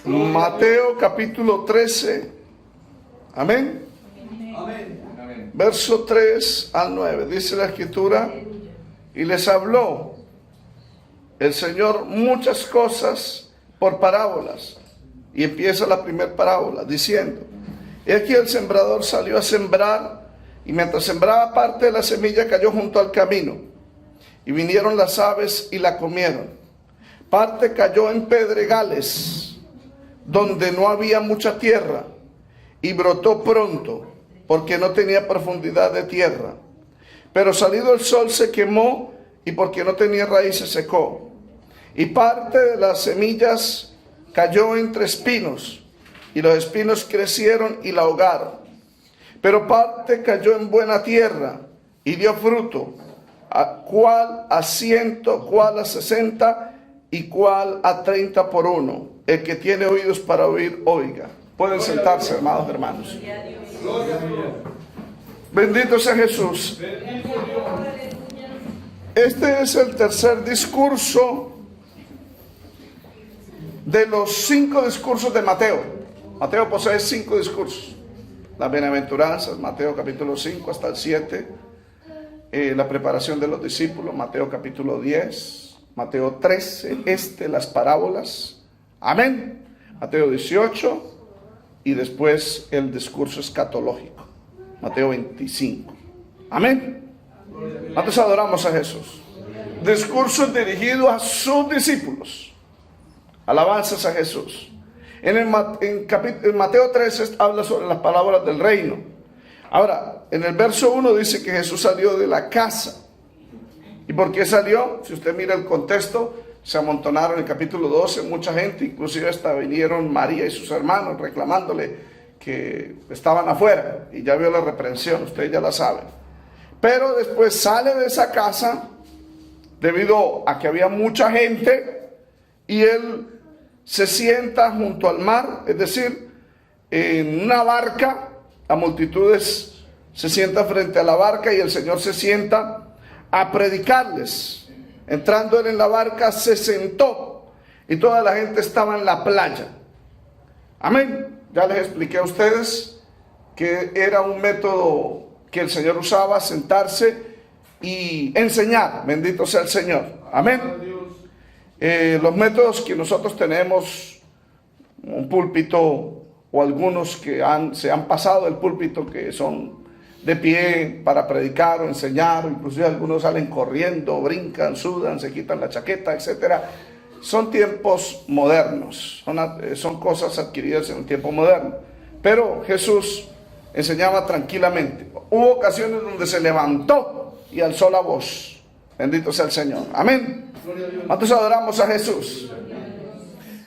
Mateo capítulo 13. Amén. Verso 3 al 9. Dice la escritura: y les habló el Señor muchas cosas por parábolas. Y empieza la primera parábola diciendo: he aquí el sembrador salió a sembrar, y mientras sembraba, parte de la semilla cayó junto al camino, y vinieron las aves y la comieron. Parte cayó en pedregales, donde no había mucha tierra, y brotó pronto, porque no tenía profundidad de tierra. Pero salido el sol se quemó, y porque no tenía raíz se secó. Y parte de las semillas cayó entre espinos, y los espinos crecieron y la ahogaron. Pero parte cayó en buena tierra, y dio fruto, cuál a 100, cuál a 60, y cuál a 30 por uno. El que tiene oídos para oír, oiga. Pueden sentarse, amados hermanos. Bendito sea Jesús. Este es el tercer discurso de los 5 discursos de Mateo. Mateo posee 5 discursos. Las bienaventuranzas, Mateo capítulo 5 hasta el 7. La preparación de los discípulos, Mateo capítulo 10. Mateo 13, las parábolas. Amén. Mateo 18. Y después el discurso escatológico, Mateo 25. Amén. Nosotros adoramos a Jesús. Discurso dirigido a sus discípulos. Alabanzas a Jesús. En Mateo 13 habla sobre las palabras del reino. Ahora, en el verso 1 dice que Jesús salió de la casa. ¿Y por qué salió? Si usted mira el contexto, se amontonaron en el capítulo 12 mucha gente, inclusive hasta vinieron María y sus hermanos reclamándole que estaban afuera, y ya vio la reprensión, ustedes ya la saben. Pero después sale de esa casa debido a que había mucha gente, y él se sienta junto al mar, es decir, en una barca. Las multitudes se sientan frente a la barca y el Señor se sienta a predicarles. Entrando él en la barca, se sentó y toda la gente estaba en la playa. Amén. Ya les expliqué a ustedes que era un método que el Señor usaba, sentarse y enseñar. Bendito sea el Señor. Amén. Los métodos que nosotros tenemos, un púlpito, o algunos que se han pasado del púlpito, que son de pie para predicar o enseñar, inclusive algunos salen corriendo, brincan, sudan, se quitan la chaqueta, etcétera. Son tiempos modernos, son cosas adquiridas en un tiempo moderno. Pero Jesús enseñaba tranquilamente. Hubo ocasiones donde se levantó y alzó la voz. Bendito sea el Señor. Amén. Nosotros adoramos a Jesús.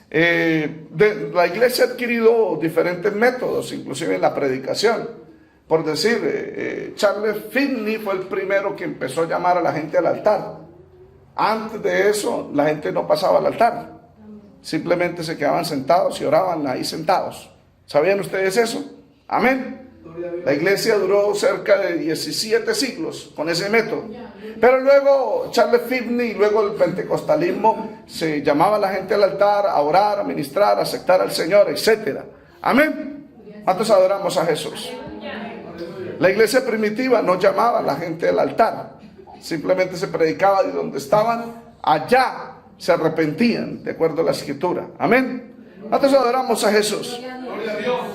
La iglesia ha adquirido diferentes métodos, inclusive en la predicación. Por decir, Charles Finney fue el primero que empezó a llamar a la gente al altar. Antes de eso, la gente no pasaba al altar. Simplemente se quedaban sentados y oraban ahí sentados. ¿Sabían ustedes eso? Amén. La iglesia duró cerca de 17 siglos con ese método. Pero luego Charles Finney y luego el pentecostalismo, se llamaba a la gente al altar a orar, a ministrar, a aceptar al Señor, etc. Amén. Nosotros adoramos a Jesús. La iglesia primitiva no llamaba a la gente al altar. Simplemente se predicaba de donde estaban, allá se arrepentían, de acuerdo a la escritura. Amén. Nosotros adoramos a Jesús.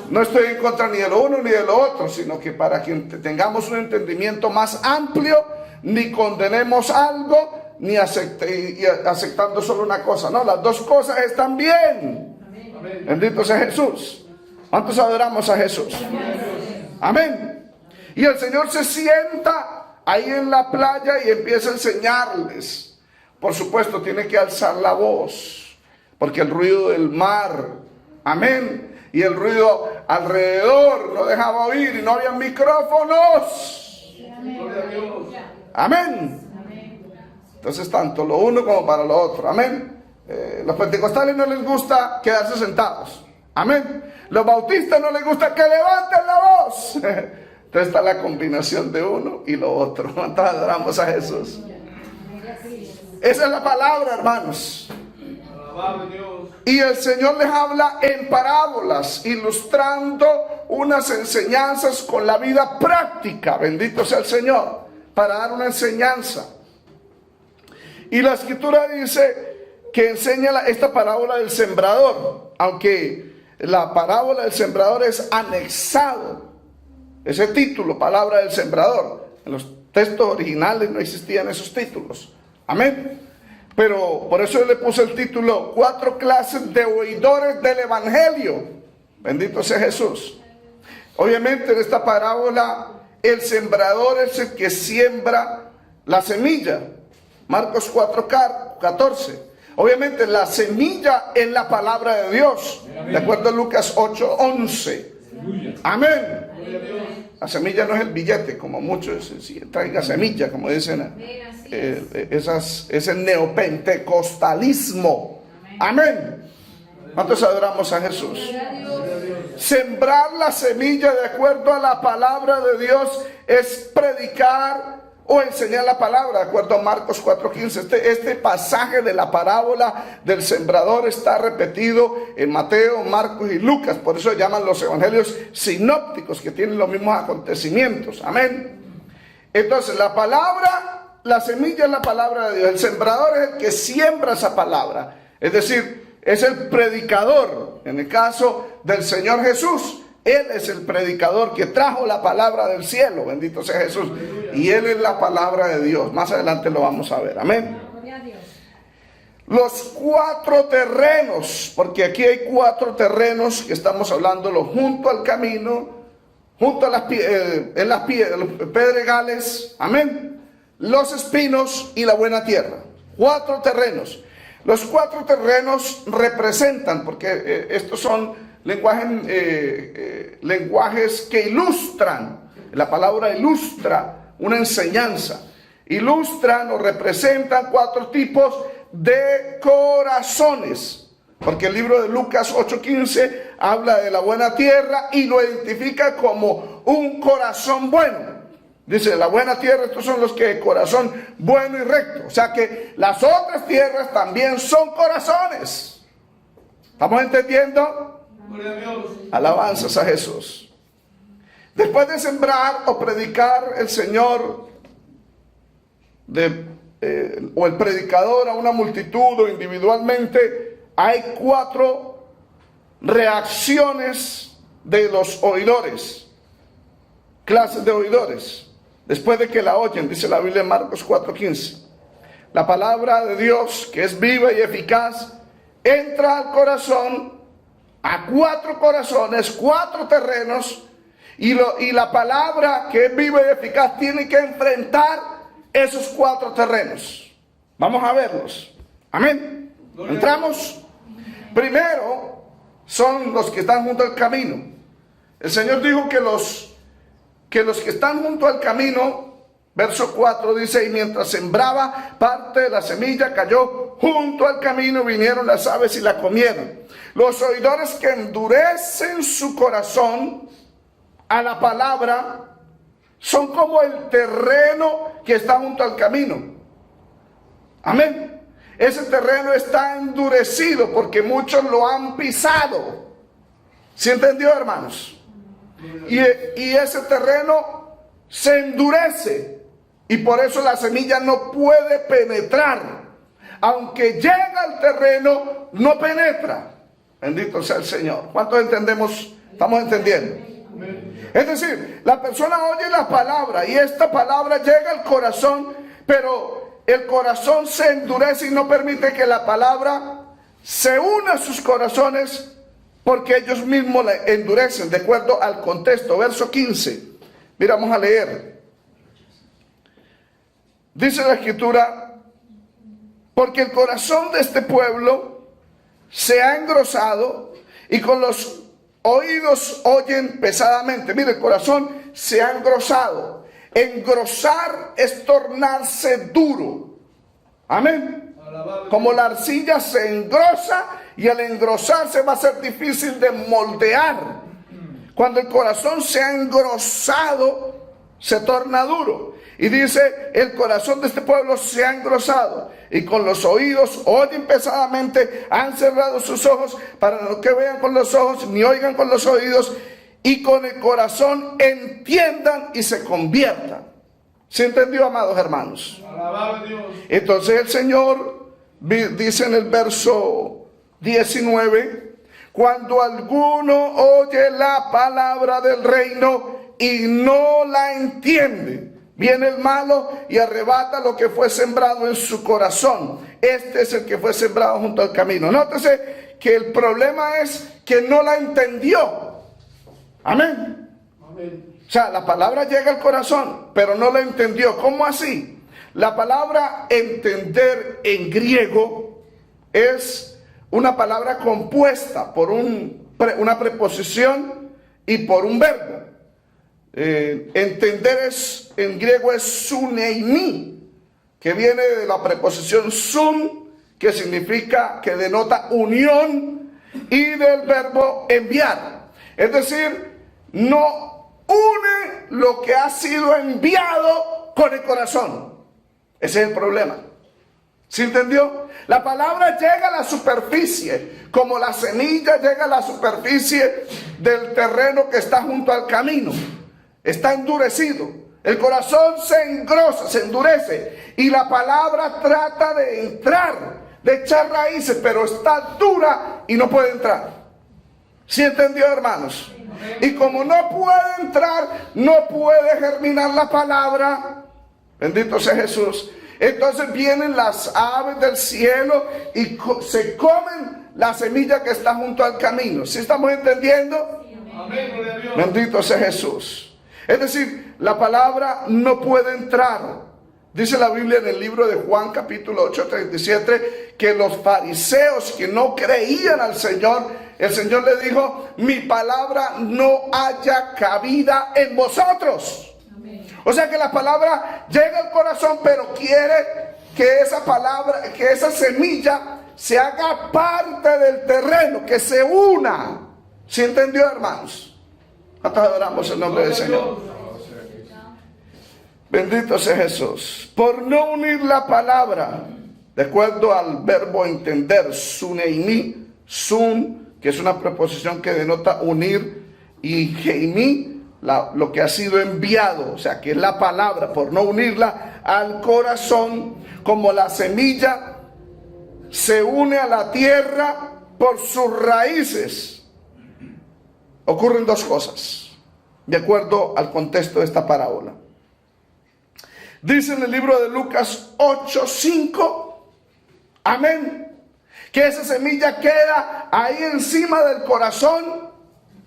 No estoy en contra ni de lo uno ni de lo otro, sino que para que tengamos un entendimiento más amplio, ni condenemos algo, ni aceptando solo una cosa. No, las dos cosas están bien. Amén. Bendito sea Jesús. ¿Cuántos adoramos a Jesús? Amén. Y el Señor se sienta ahí en la playa y empieza a enseñarles. Por supuesto, tiene que alzar la voz, porque el ruido del mar, amén, y el ruido alrededor no dejaba oír y no había micrófonos. Amén. Entonces, tanto lo uno como para lo otro. Amén. Los pentecostales no les gusta quedarse sentados. Amén. Los bautistas no les gusta que levanten la voz. Entonces está la combinación de uno y lo otro. Entonces adoramos a Jesús. Esa es la palabra, hermanos. Alabado Dios. Y el Señor les habla en parábolas, ilustrando unas enseñanzas con la vida práctica. Bendito sea el Señor, para dar una enseñanza. Y la Escritura dice que enseña esta parábola del sembrador, aunque la parábola del sembrador es anexado. Ese título, palabra del sembrador, en los textos originales no existían esos títulos. Amén. Pero por eso yo le puse el título 4 clases de oidores del Evangelio. Bendito sea Jesús. Obviamente en esta parábola el sembrador es el que siembra la semilla. Marcos 4:14. Obviamente la semilla es la palabra de Dios, de acuerdo a Lucas 8:11. Amén. La semilla no es el billete, como muchos, si traiga semilla, como dicen, ese neopentecostalismo. Amén. ¿Cuántos adoramos a Jesús? Sembrar la semilla de acuerdo a la palabra de Dios es predicar o enseñar la palabra, de acuerdo a Marcos 4:15. Este pasaje de la parábola del sembrador está repetido en Mateo, Marcos y Lucas. Por eso llaman los evangelios sinópticos, que tienen los mismos acontecimientos. Amén. Entonces la palabra, la semilla es la palabra de Dios. El sembrador es el que siembra esa palabra. Es decir, es el predicador. En el caso del Señor Jesús, Él es el predicador que trajo la palabra del cielo. Bendito sea Jesús. Y Él es la palabra de Dios. Más adelante lo vamos a ver. Amén. Los 4 terrenos, porque aquí hay 4 terrenos que estamos hablándolo junto al camino, junto a en las pedregales, amén, los espinos y la buena tierra. 4 terrenos. Los 4 terrenos representan, porque estos son lenguajes que ilustran. La palabra ilustra una enseñanza. Ilustran o representan 4 tipos de corazones, porque el libro de Lucas 8:15 habla de la buena tierra y lo identifica como un corazón bueno. Dice, la buena tierra, estos son los que de corazón bueno y recto. O sea que las otras tierras también son corazones. ¿Estamos entendiendo? Alabanzas a Jesús. Después de sembrar o predicar el Señor o el predicador a una multitud o individualmente, hay 4 reacciones de los oidores, clases de oidores. Después de que la oyen, dice la Biblia en Marcos 4:15, la palabra de Dios, que es viva y eficaz, entra al corazón, a 4 corazones, 4 terrenos, y la palabra que es viva y eficaz tiene que enfrentar esos 4 terrenos. Vamos a verlos. Amén. Entramos. Primero son los que están junto al camino. El Señor dijo que los que están junto al camino, verso 4 dice, y mientras sembraba, parte de la semilla cayó junto al camino, vinieron las aves y la comieron. Los oidores que endurecen su corazón a la palabra son como el terreno que está junto al camino. Amén. Ese terreno está endurecido porque muchos lo han pisado. ¿Sí entendió, hermanos? Y ese terreno se endurece y por eso la semilla no puede penetrar. Aunque llega al terreno, no penetra. Bendito sea el Señor. ¿Cuántos entendemos? ¿Estamos entendiendo? Es decir, la persona oye la palabra y esta palabra llega al corazón, pero el corazón se endurece y no permite que la palabra se una a sus corazones, porque ellos mismos la endurecen de acuerdo al contexto. Verso 15. Mira, vamos a leer. Dice la Escritura, porque el corazón de este pueblo se ha engrosado y con los oídos oyen pesadamente. Mire, el corazón se ha engrosado. Engrosar es tornarse duro. Amén. Como la arcilla se engrosa y al engrosarse va a ser difícil de moldear. Cuando el corazón se ha engrosado, se torna duro. Y dice, el corazón de este pueblo se ha engrosado, y con los oídos oyen pesadamente, han cerrado sus ojos, para no que vean con los ojos, ni oigan con los oídos, y con el corazón entiendan y se conviertan. ¿Se entendió, amados hermanos? Alabado Dios. Entonces el Señor dice en el verso 19, cuando alguno oye la palabra del reino y no la entiende, viene el malo y arrebata lo que fue sembrado en su corazón. Este es el que fue sembrado junto al camino. Nótese que el problema es que no la entendió. Amén. Amén. O sea, la palabra llega al corazón, pero no la entendió. ¿Cómo así? La palabra entender en griego es una palabra compuesta por una preposición y por un verbo. Entender en griego es suneimi, que viene de la preposición sun, que significa, que denota unión, y del verbo enviar. Es decir, no une lo que ha sido enviado con el corazón. Ese es el problema. ¿Se entendió? La palabra llega a la superficie, como la semilla llega a la superficie del terreno que está junto al camino. Está endurecido. El corazón se engrosa, se endurece. Y la palabra trata de entrar, de echar raíces, pero está dura y no puede entrar. ¿Sí entendió, hermanos? Y como no puede entrar, no puede germinar la palabra. Bendito sea Jesús. Entonces vienen las aves del cielo y se comen la semilla que está junto al camino. ¿Sí estamos entendiendo? Amén, gloria a Dios. Bendito sea Jesús. Es decir, la palabra no puede entrar. Dice la Biblia en el libro de Juan capítulo 8, 37, que los fariseos que no creían al Señor, el Señor le dijo, mi palabra no haya cabida en vosotros. Amén. O sea que la palabra llega al corazón, pero quiere que esa palabra, que esa semilla se haga parte del terreno, que se una. ¿Sí entendió, hermanos? ¿Cuántos adoramos el nombre del Señor? Bendito sea Jesús. Por no unir la palabra, de acuerdo al verbo entender, suneimi, sun, que es una preposición que denota unir, y heimi, lo que ha sido enviado, o sea, que es la palabra, por no unirla al corazón, como la semilla se une a la tierra por sus raíces. Ocurren dos cosas, de acuerdo al contexto de esta parábola. Dice en el libro de Lucas 8:5, amén, que esa semilla queda ahí encima del corazón,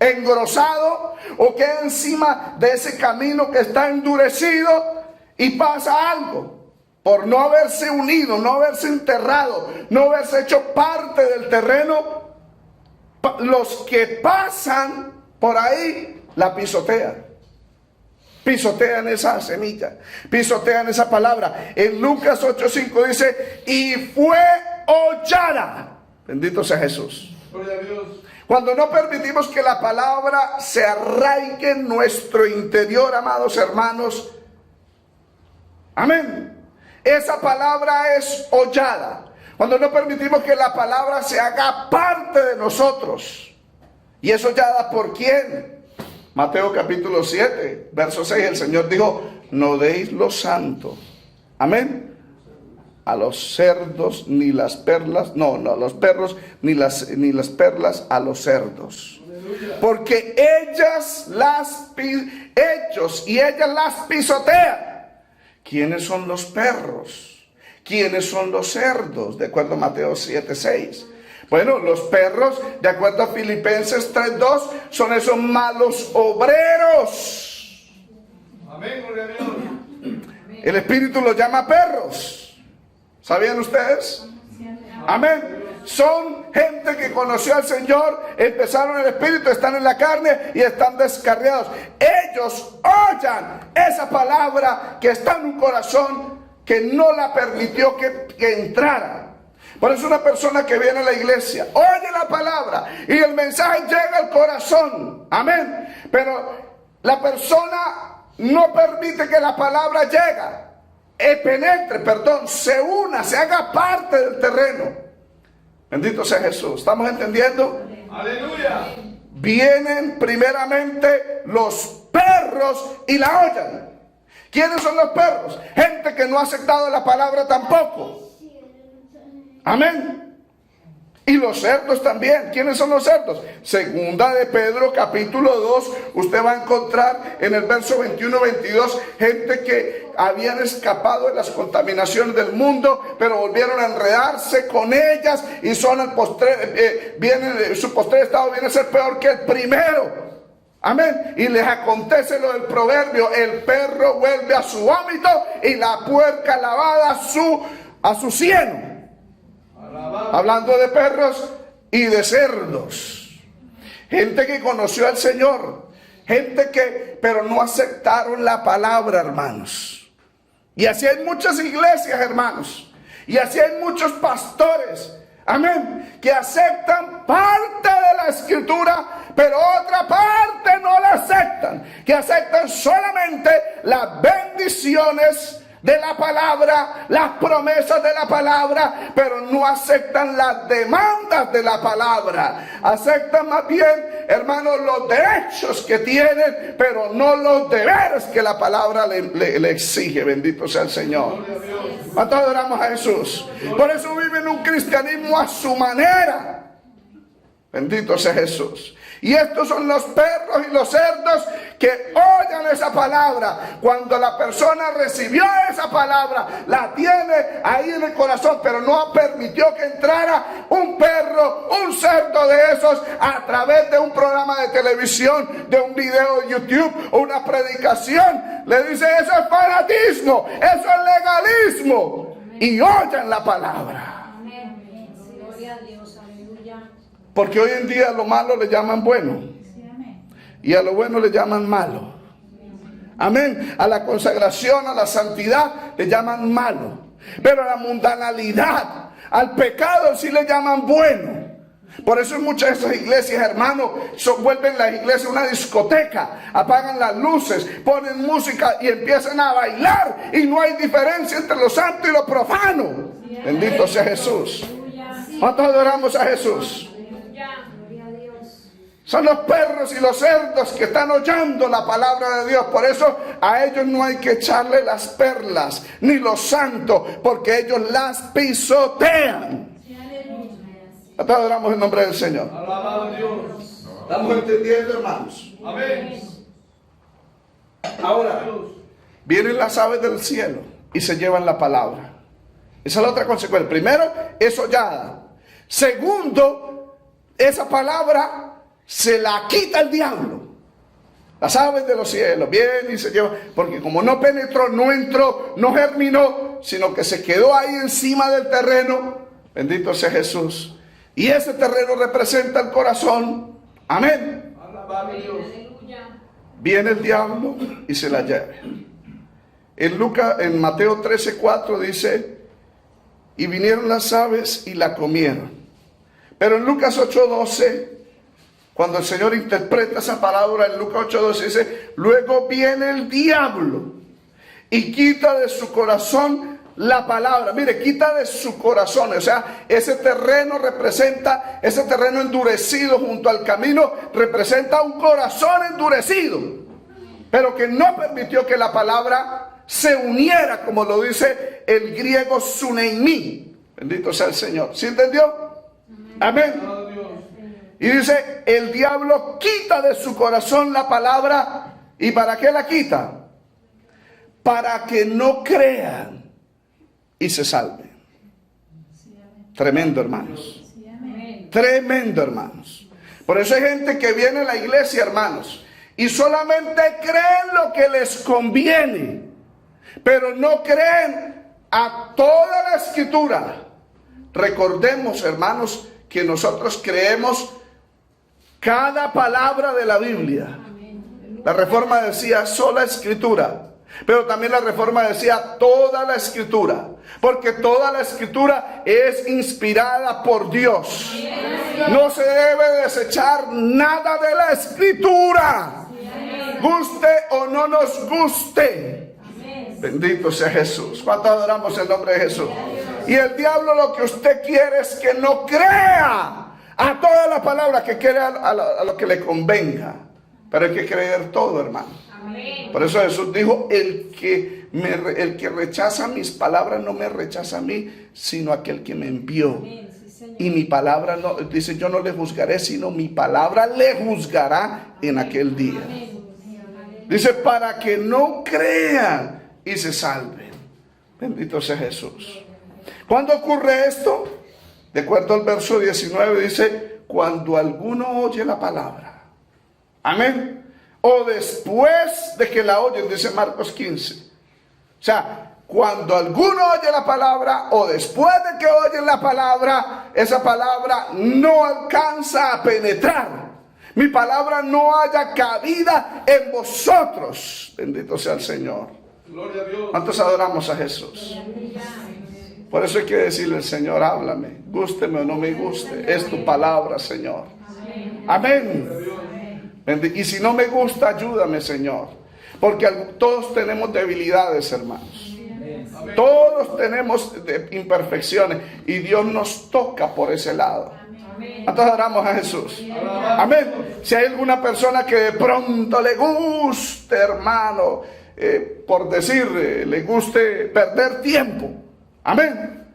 engrosado, o queda encima de ese camino que está endurecido, y pasa algo. Por no haberse unido, no haberse enterrado, no haberse hecho parte del terreno, los que pasan por ahí la pisotean. Pisotean esa semilla, pisotean esa palabra. En Lucas 8:5 dice, y fue hollada. Bendito sea Jesús. Gloria a Dios. Cuando no permitimos que la palabra se arraigue en nuestro interior, amados hermanos, amén, esa palabra es hollada. Cuando no permitimos que la palabra se haga parte de nosotros. ¿Y es hollada por quién? Mateo capítulo 7, verso 6, el Señor dijo, no deis lo santo, amén, a los cerdos ni las perlas, no, a los perros ni las perlas a los cerdos, porque ellas las pisotean. ¿Quiénes son los perros? ¿Quiénes son los cerdos? De acuerdo a Mateo 7, 6. Bueno, los perros, de acuerdo a Filipenses 3:2, son esos malos obreros. Amén, gloria a Dios. El Espíritu los llama perros. ¿Sabían ustedes? Amén. Son gente que conoció al Señor, empezaron el Espíritu, están en la carne y están descarriados. Ellos oyan esa palabra que está en un corazón que no la permitió que entrara. Por eso una persona que viene a la iglesia oye la palabra y el mensaje llega al corazón, amén, pero la persona no permite que la palabra se una, se haga parte del terreno. Bendito sea Jesús. ¿Estamos entendiendo? Aleluya. Vienen primeramente los perros y la hollan. ¿Quiénes son los perros? Gente que no ha aceptado la palabra tampoco. Amén. Y los cerdos también. ¿Quiénes son los cerdos? Segunda de Pedro capítulo 2. Usted va a encontrar en el verso 21-22 gente que habían escapado de las contaminaciones del mundo, pero volvieron a enredarse con ellas y son su postrer estado viene a ser peor que el primero. Amén. Y les acontece lo del proverbio: el perro vuelve a su vómito y la puerca lavada a su cieno. Hablando de perros y de cerdos. Gente que conoció al Señor. Gente que, pero no aceptaron la palabra, hermanos. Y así hay muchas iglesias, hermanos. Y así hay muchos pastores. Amén. Que aceptan parte de la escritura, pero otra parte no la aceptan. Que aceptan solamente las bendiciones de la palabra, las promesas de la palabra, pero no aceptan las demandas de la palabra. Aceptan más bien, hermanos, los derechos que tienen, pero no los deberes que la palabra le exige. Bendito sea el Señor. ¿Cuántos adoramos a Jesús? Por eso viven un cristianismo a su manera. Bendito sea Jesús. Y estos son los perros y los cerdos que oyen esa palabra. Cuando la persona recibió esa palabra, la tiene ahí en el corazón, pero no permitió que entrara un perro, un cerdo de esos a través de un programa de televisión, de un video de YouTube, o una predicación. Le dice: eso es fanatismo, eso es legalismo. Y oyen la palabra. Porque hoy en día a lo malo le llaman bueno. Y a lo bueno le llaman malo. Amén. A la consagración, a la santidad le llaman malo. Pero a la mundanalidad, al pecado sí le llaman bueno. Por eso en muchas de esas iglesias, hermanos, vuelven las iglesias una discoteca. Apagan las luces, ponen música y empiezan a bailar. Y no hay diferencia entre lo santo y lo profano. Bendito sea Jesús. ¿Cuántos adoramos a Jesús? Son los perros y los cerdos que están oyendo la palabra de Dios. Por eso a ellos no hay que echarle las perlas ni los santos, porque ellos las pisotean. Todos adoramos en nombre del Señor. Alabado Dios. ¿Estamos entendiendo, hermanos? Amén. Ahora, vienen las aves del cielo y se llevan la palabra. Esa es la otra consecuencia. Primero, es hollada. Segundo, esa palabra se la quita el diablo. Las aves de los cielos vienen y se llevan, porque como no penetró, no entró, no germinó, sino que se quedó ahí encima del terreno. Bendito sea Jesús. Y ese terreno representa el corazón. Amén. Viene el diablo y se la lleva. En Mateo 13:4 dice: y vinieron las aves y la comieron. Pero en Lucas 8:12, cuando el Señor interpreta esa palabra en Lucas 8:12, dice: luego viene el diablo y quita de su corazón la palabra. Mire, quita de su corazón. O sea, ese terreno representa, ese terreno endurecido junto al camino, representa un corazón endurecido, pero que no permitió que la palabra se uniera, como lo dice el griego suneimi. Bendito sea el Señor. ¿Sí entendió? Amén. Y dice: el diablo quita de su corazón la palabra. ¿Y para qué la quita? Para que no crean y se salven. Tremendo, hermanos. Tremendo, hermanos. Por eso hay gente que viene a la iglesia, hermanos, y solamente creen lo que les conviene, pero no creen a toda la escritura. Recordemos, hermanos, que nosotros creemos cada palabra de la Biblia. La Reforma decía sola escritura, pero también la Reforma decía toda la escritura, porque toda la escritura es inspirada por Dios. No se debe desechar nada de la escritura. guste o no nos guste. Bendito sea Jesús. ¿Cuánto adoramos el nombre de Jesús? Y el diablo lo que usted quiere es que no crea a toda la palabra, que crea a lo que le convenga. Pero hay que creer todo, hermano. Por eso Jesús dijo, el que rechaza mis palabras no me rechaza a mí, sino aquel que me envió. Y mi palabra no, dice, yo no le juzgaré, sino mi palabra le juzgará en aquel día. Dice, para que no crean y se salven. Bendito sea Jesús. ¿Cuándo ocurre esto? De acuerdo al verso 19 dice, cuando alguno oye la palabra. Amén. O después de que la oyen, dice Marcos 15. O sea, cuando alguno oye la palabra o después de que oyen la palabra, esa palabra no alcanza a penetrar. Mi palabra no haya cabida en vosotros. Bendito sea el Señor. Gloria a Dios. ¿Cuántos adoramos a Jesús? Por eso hay que decirle al Señor, háblame, gústeme o no me guste, es tu palabra, Señor. Amén. Y si no me gusta, ayúdame, Señor. Porque todos tenemos debilidades, hermanos. Todos tenemos imperfecciones y Dios nos toca por ese lado. ¿Cuántos adoramos a Jesús? Amén. Si hay alguna persona que de pronto le guste, hermano, por decir, le guste perder tiempo. Amén.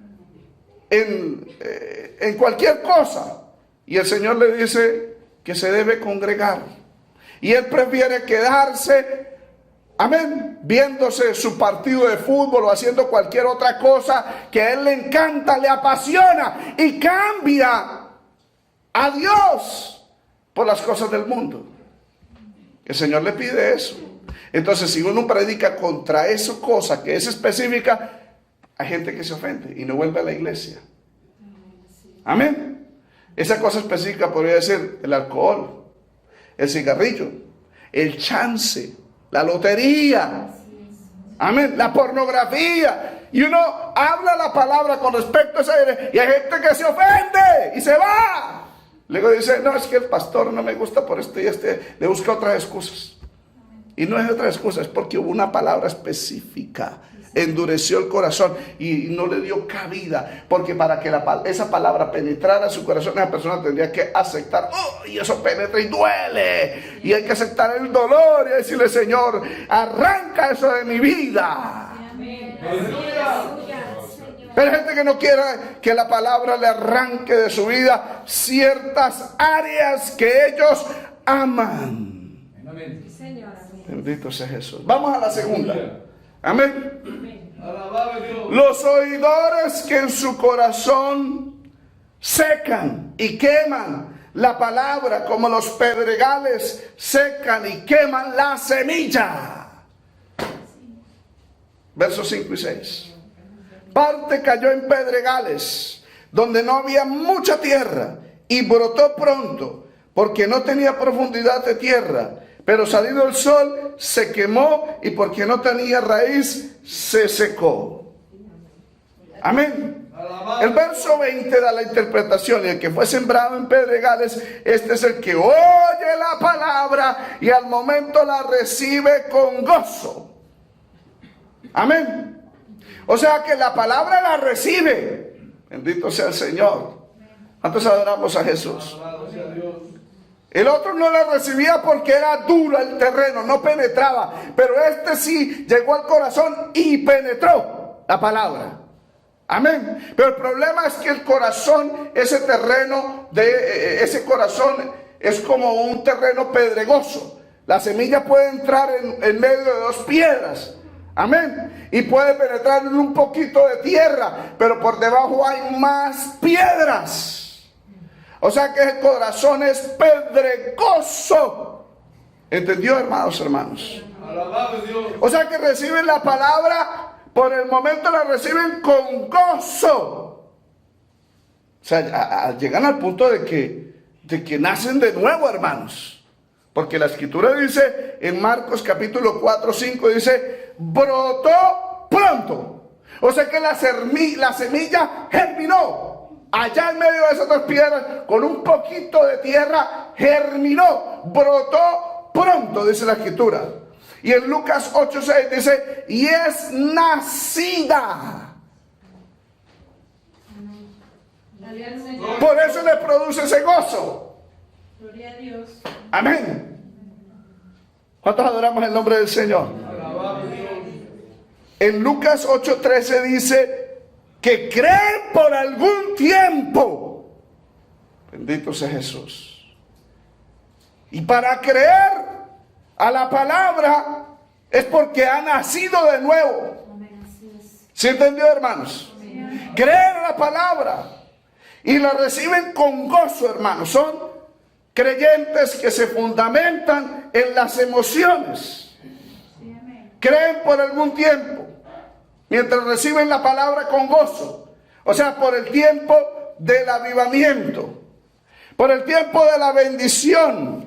En cualquier cosa. Y el Señor le dice que se debe congregar. Y él prefiere quedarse, amén, viéndose su partido de fútbol o haciendo cualquier otra cosa que a él le encanta, le apasiona, y cambia a Dios por las cosas del mundo. El Señor le pide eso. Entonces, si uno predica contra esa cosa que es específica, hay gente que se ofende y no vuelve a la iglesia. Amén. Esa cosa específica podría ser el alcohol, el cigarrillo, el chance, la lotería, amén, la pornografía. Y uno habla la palabra con respecto a esa, y hay gente que se ofende y se va. Luego dice, no, es que el pastor no me gusta por esto y le busca otras excusas. Y no es otra excusa, es porque hubo una palabra específica. Endureció el corazón y no le dio cabida, porque para que esa palabra penetrara a su corazón, esa persona tendría que aceptar, y eso penetra y duele, y hay que aceptar el dolor y decirle, Señor, arranca eso de mi vida. Pero hay gente que no quiere que la palabra le arranque de su vida ciertas áreas que ellos aman. Bendito sea Jesús. Vamos a la segunda. Amén. Los oidores que en su corazón secan y queman la palabra, como los pedregales secan y queman la semilla. Versos 5 y 6. Parte cayó en pedregales, donde no había mucha tierra, y brotó pronto, porque no tenía profundidad de tierra. Pero salido el sol, se quemó, y porque no tenía raíz, se secó. Amén. El verso 20 da la interpretación, y el que fue sembrado en pedregales, este es el que oye la palabra y al momento la recibe con gozo. Amén. O sea que la palabra la recibe. Bendito sea el Señor. ¿Cuántos adoramos a Jesús? El otro no la recibía porque era duro el terreno, no penetraba. Pero este sí llegó al corazón y penetró la palabra. Amén. Pero el problema es que el corazón, ese terreno, ese corazón es como un terreno pedregoso. La semilla puede entrar en medio de dos piedras. Amén. Y puede penetrar en un poquito de tierra, pero por debajo hay más piedras. O sea que el corazón es pedregoso. ¿Entendió, hermanos? O sea que reciben la palabra, por el momento la reciben con gozo. O sea, llegan al punto de que nacen de nuevo, hermanos. Porque la escritura dice en Marcos capítulo 4, 5, dice, brotó pronto. O sea que la semilla germinó. Allá en medio de esas dos piedras, con un poquito de tierra, germinó, brotó pronto, dice la escritura. Y en Lucas 8:6 dice, y es nacida. Por eso le produce ese gozo. Gloria a Dios. Amén. ¿Cuántos adoramos el nombre del Señor? En Lucas 8:13 dice que creen por algún tiempo. Bendito sea Jesús. Y para creer a la palabra es porque ha nacido de nuevo. ¿Sí entendió, hermanos? Creen a la palabra y la reciben con gozo, hermanos. Son creyentes que se fundamentan en las emociones. Creen por algún tiempo, mientras reciben la palabra con gozo. O sea, por el tiempo del avivamiento, por el tiempo de la bendición.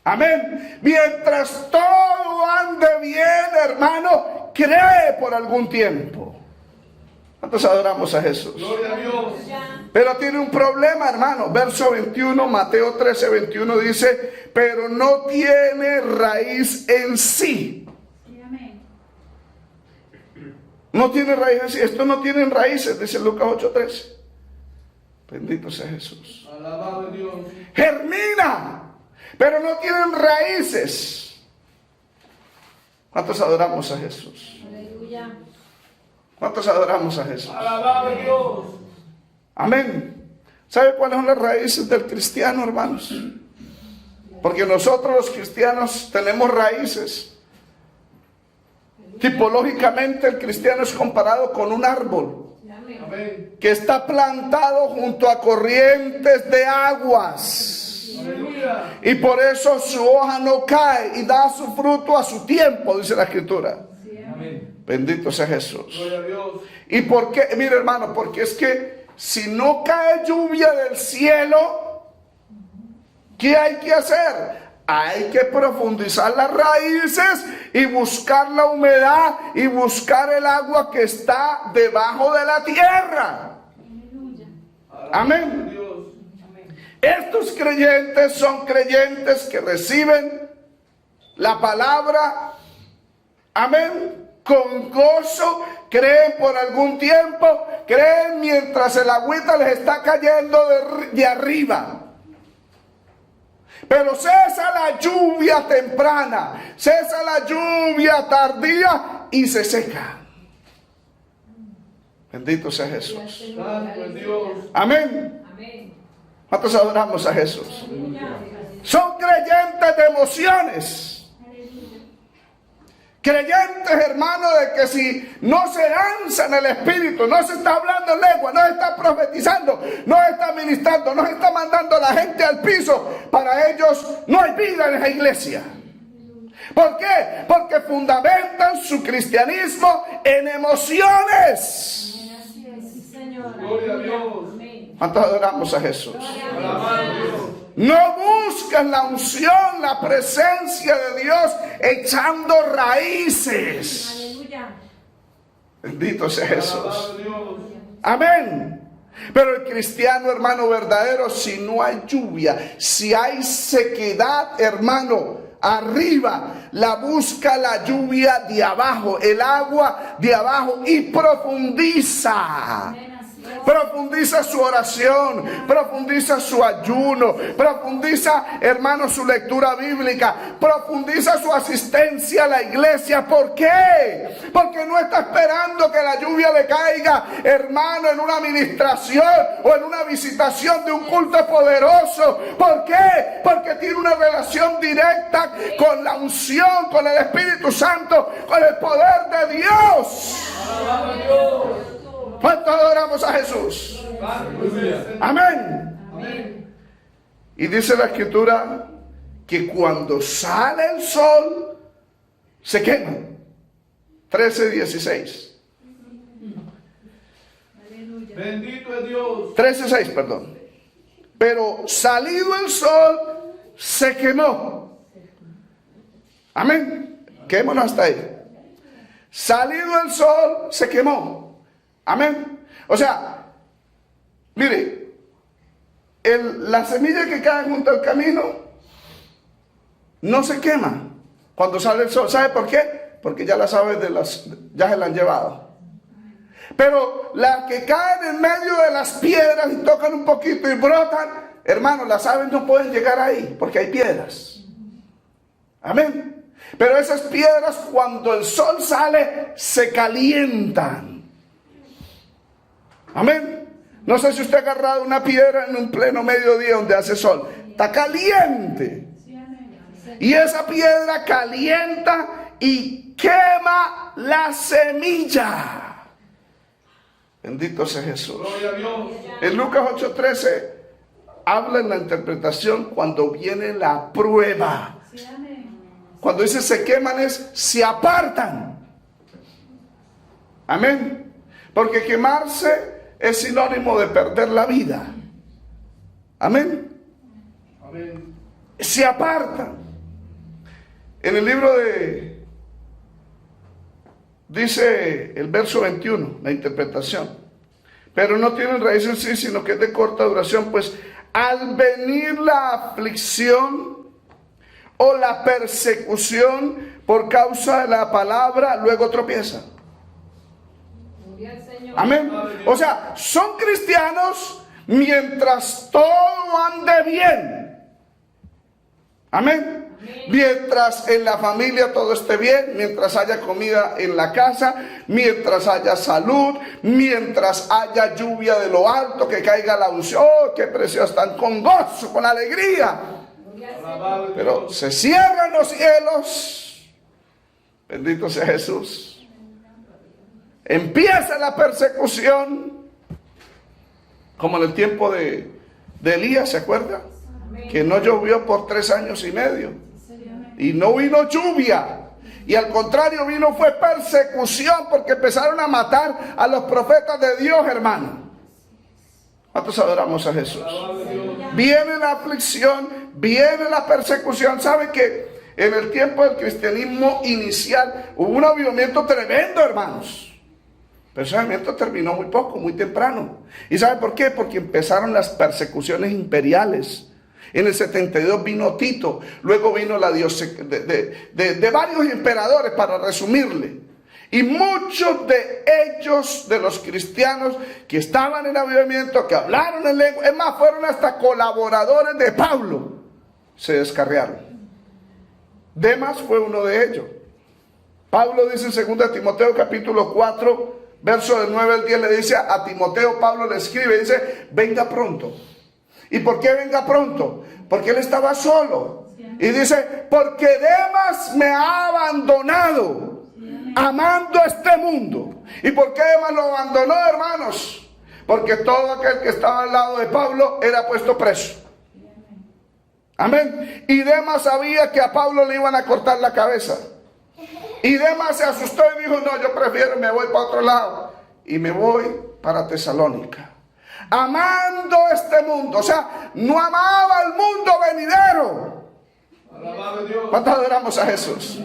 Amén. Mientras todo ande bien, hermano, cree por algún tiempo. ¿Cuántos adoramos a Jesús? Gloria a Dios. Pero tiene un problema, hermano. Verso 21, Mateo 13:21 dice, pero no tiene raíz en sí. No tiene raíz en sí. Esto no tiene raíces, dice Lucas 8:13. Bendito sea Jesús. Alabado Dios. Germina, pero no tienen raíces. ¿Cuántos adoramos a Jesús? Aleluya. ¿Cuántos adoramos a Jesús? Alabado Dios. Amén. ¿Sabe cuáles son las raíces del cristiano, hermanos? Porque nosotros los cristianos tenemos raíces. Tipológicamente el cristiano es comparado con un árbol Amén. que está plantado junto a corrientes de aguas. Aleluya. Y por eso su hoja no cae y da su fruto a su tiempo, dice la escritura. Amén. Bendito sea Jesús. Gloria a Dios. ¿Y por qué? Mire, hermano, porque es que si no cae lluvia del cielo, ¿qué hay que hacer? Hay que profundizar las raíces y buscar la humedad y buscar el agua que está debajo de la tierra. Amén. Dios. Estos creyentes son creyentes que reciben la palabra, amén, con gozo, creen por algún tiempo, creen mientras el agüita les está cayendo de arriba. Pero cesa la lluvia temprana, cesa la lluvia tardía y se seca. Bendito sea Jesús. Santo es Dios. Amén. Amén. ¿Cuántos adoramos a Jesús? Son creyentes de emociones. Creyentes, hermano, de que si no se lanza en el Espíritu, no se está hablando en lengua, no se está profetizando, no se está ministrando, no se está mandando a la gente al piso, para ellos no hay vida en esa iglesia. ¿Por qué? Porque fundamentan su cristianismo en emociones. Gloria a Dios. ¿Cuántos adoramos a Jesús? Alabado Dios. No buscan la unción, la presencia de Dios echando raíces. Aleluya. Bendito sea Jesús. Alabado Dios. Amén. Pero el cristiano, hermano verdadero, si no hay lluvia, si hay sequedad, hermano, arriba, la busca la lluvia de abajo, el agua de abajo, y profundiza. Profundiza su oración, profundiza su ayuno, profundiza, hermano, su lectura bíblica, profundiza su asistencia a la iglesia. ¿Por qué? Porque no está esperando que la lluvia le caiga, hermano, en una administración o en una visitación de un culto poderoso. ¿Por qué? Porque tiene una relación directa con la unción, con el Espíritu Santo, con el poder de Dios. Alabado Dios. ¿Cuántos adoramos a Jesús? Aleluya. Amén. Amén. Y dice la escritura que cuando sale el sol se quema. 13:16. Bendito es Dios. 13:6, perdón. Pero salido el sol se quemó. Amén. Quémonos hasta ahí. Salido el sol se quemó. Amén. O sea, mire, la semilla que cae junto al camino no se quema cuando sale el sol. ¿Sabe por qué? Porque ya las aves ya se la han llevado. Pero las que caen en medio de las piedras y tocan un poquito y brotan, hermanos, las aves no pueden llegar ahí porque hay piedras. Amén. Pero esas piedras, cuando el sol sale, se calientan. Amén. No sé si usted ha agarrado una piedra en un pleno mediodía donde hace sol. Está caliente. Y esa piedra calienta y quema la semilla. Bendito sea Jesús. Gloria a Dios. En Lucas 8:13 habla en la interpretación cuando viene la prueba. Cuando dice se queman es se apartan. Amén. Porque quemarse es sinónimo de perder la vida. Amén. Amén. Se apartan. En el libro dice el verso 21, la interpretación. Pero no tienen raíz en sí, sino que es de corta duración, pues al venir la aflicción o la persecución por causa de la palabra, luego tropieza. Amén. O sea, son cristianos mientras todo ande bien. Amén. Mientras en la familia todo esté bien, mientras haya comida en la casa, mientras haya salud, mientras haya lluvia de lo alto, que caiga la unción. ¡Oh, qué precioso! Están con gozo, con alegría. Pero se cierran los cielos. Bendito sea Jesús. Empieza la persecución. Como en el tiempo de Elías, ¿se acuerda? Que no llovió por 3 años y medio. Y no vino lluvia. Y al contrario fue persecución, porque empezaron a matar a los profetas de Dios, hermano. ¿Cuántos adoramos a Jesús? Viene la aflicción, viene la persecución. ¿Sabe que en el tiempo del cristianismo inicial hubo un avivamiento tremendo, hermanos? Pero ese avivamiento terminó muy poco, muy temprano. ¿Y sabe por qué? Porque empezaron las persecuciones imperiales. En el 72 vino Tito, luego vino la de varios emperadores, para resumirle. Y muchos de ellos, de los cristianos que estaban en avivamiento, que hablaron en lengua, es más, fueron hasta colaboradores de Pablo, se descarriaron. Demas fue uno de ellos. Pablo dice en 2 Timoteo capítulo 4, verso del 9 al 10, le dice a Timoteo, Pablo le escribe, dice, venga pronto. ¿Y por qué venga pronto? Porque él estaba solo. Y dice, porque Demas me ha abandonado, amando este mundo. ¿Y por qué Demas lo abandonó, hermanos? Porque todo aquel que estaba al lado de Pablo era puesto preso. Amén. Y Demas sabía que a Pablo le iban a cortar la cabeza. Y Demas se asustó y dijo, no, yo prefiero, me voy para otro lado. Y me voy para Tesalónica. Amando este mundo, o sea, no amaba al mundo venidero. ¿Cuántos adoramos a Jesús?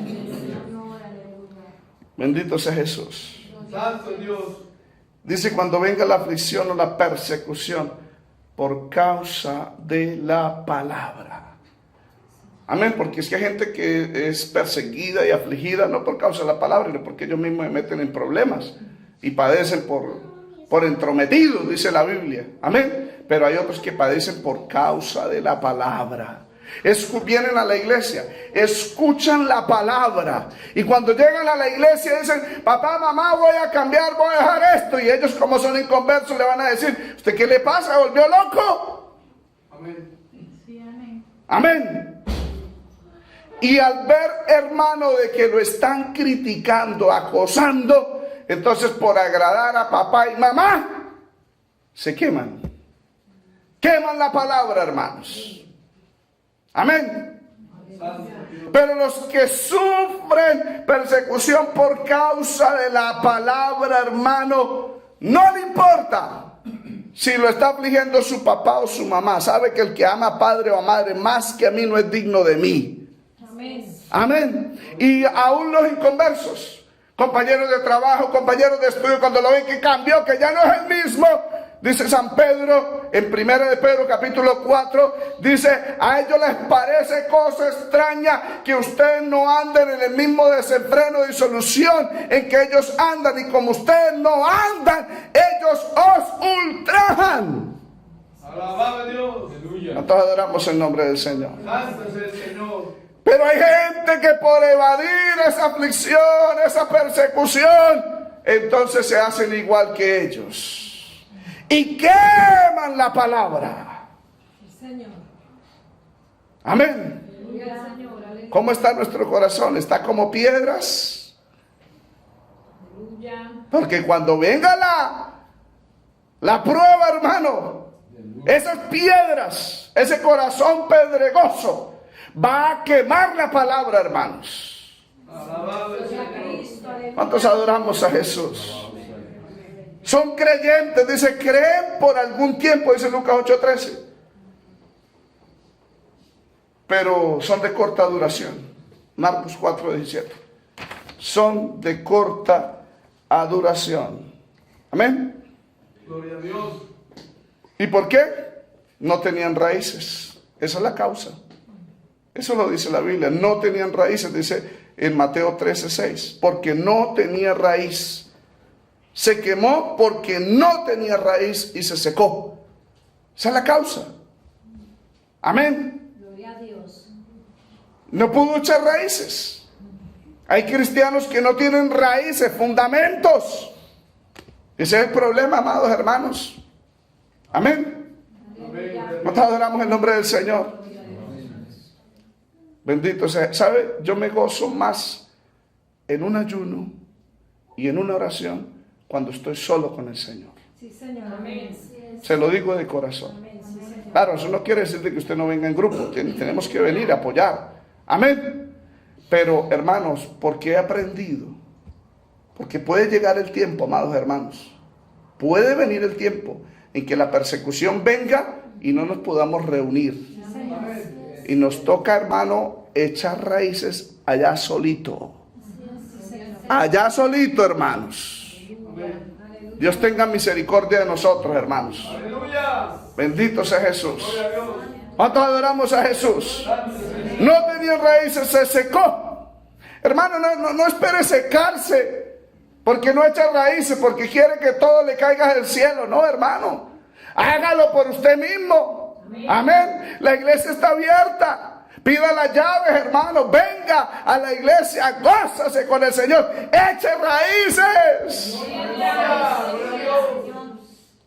Bendito sea Jesús. Santo Dios. Dice, cuando venga la aflicción o la persecución por causa de la palabra. Amén, porque es que hay gente que es perseguida y afligida no por causa de la palabra, sino porque ellos mismos se meten en problemas y padecen por entrometidos, dice la Biblia. Amén. Pero hay otros que padecen por causa de la palabra. Vienen a la iglesia, escuchan la palabra, y cuando llegan a la iglesia dicen, papá, mamá, voy a cambiar, voy a dejar esto. Y ellos, como son inconversos, le van a decir, ¿usted qué le pasa? ¿Volvió loco? Amén. Sí, amén. Amén. Y al ver, hermano, de que lo están criticando, acosando, entonces por agradar a papá y mamá, se queman. Queman la palabra, hermanos. Amén. Pero los que sufren persecución por causa de la palabra, hermano, no le importa si lo está afligiendo su papá o su mamá. Sabe que el que ama a padre o a madre más que a mí no es digno de mí. Amén. Amén. Y aún los inconversos, compañeros de trabajo, compañeros de estudio, cuando lo ven que cambió, que ya no es el mismo, Dice San Pedro, en 1 de Pedro capítulo 4, dice, a ellos les parece cosa extraña que ustedes no anden en el mismo desenfreno de disolución en que ellos andan, y como ustedes no andan, ellos os ultrajan. Alabado a Dios. Nosotros adoramos el nombre del Señor. Santo es el Señor. Pero hay gente que por evadir esa aflicción, esa persecución, entonces se hacen igual que ellos y queman la palabra. Señor. Amén. Aleluya, Señor. Aleluya. ¿Cómo está nuestro corazón? ¿Está como piedras? Aleluya. Porque cuando venga la prueba, hermano, esas piedras, ese corazón pedregoso, va a quemar la palabra, hermanos. Alabado el Gloria a Señor. Cristo. Aleluya. ¿Cuántos adoramos a Jesús? Son creyentes, dice, creen por algún tiempo, dice Lucas 8:13. Pero son de corta duración. Marcos 4:17. Son de corta duración. Amén. Gloria a Dios. ¿Y por qué? No tenían raíces. Esa es la causa. Eso lo dice la Biblia. No tenían raíces, dice en Mateo 13:6. Porque no tenía raíz. Se quemó porque no tenía raíz y se secó. Esa es la causa. Amén. Gloria a Dios. No pudo echar raíces. Hay cristianos que no tienen raíces, fundamentos. Ese es el problema, amados hermanos. Amén. Amén. Nosotros adoramos el nombre del Señor. Bendito sea. ¿Sabe? Yo me gozo más en un ayuno y en una oración cuando estoy solo con el Señor. Sí, Señor. Amén. Se lo digo de corazón. Amén. Sí, Señor. Claro, eso no quiere decir que usted no venga en grupo. Tenemos que venir a apoyar. Amén. Pero, hermanos, porque he aprendido. Porque puede llegar el tiempo, amados hermanos. Puede venir el tiempo en que la persecución venga y no nos podamos reunir. Sí, Señor. Y nos toca, hermano, echar raíces allá solito. Sí, Señor. Allá solito, hermanos. Aleluya. Dios tenga misericordia de nosotros, hermanos. Aleluya. Bendito sea Jesús. Gloria a Dios. ¿Cuántos adoramos a Jesús? No tenía raíces, se secó. Hermano, no espere secarse porque no echa raíces, porque quiere que todo le caiga del cielo. No, hermano. Hágalo por usted mismo. Amén. La iglesia está abierta. Pida las llaves, hermano. Venga a la iglesia. Gózase con el Señor. Eche raíces.